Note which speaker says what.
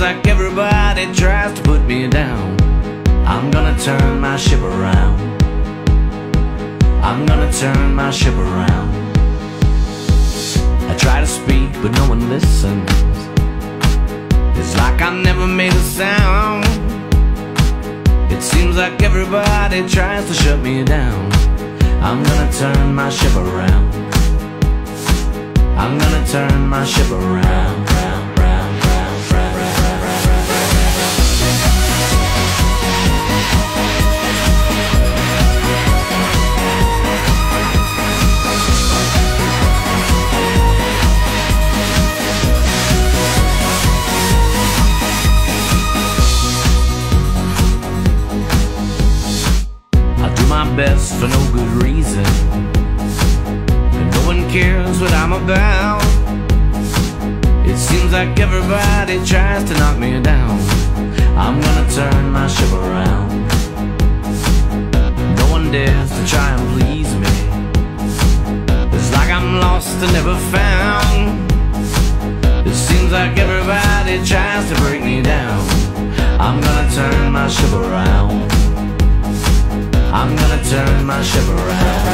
Speaker 1: like everybody tries to put me down. I'm gonna turn my ship around. I'm gonna turn my ship around. I try to speak but no one listens. It's like I never made a sound. It seems like everybody tries to shut me down. I'm gonna turn my ship around. I'm gonna turn my ship around. Best for no good reason, and no one cares what I'm about. It seems like everybody tries to knock me down. I'm gonna turn my ship around. No one dares to try and please me. It's like I'm lost and never found. It seems like everybody tries to break me down. I'm gonna turn my ship around. I'm gonna turn my ship around.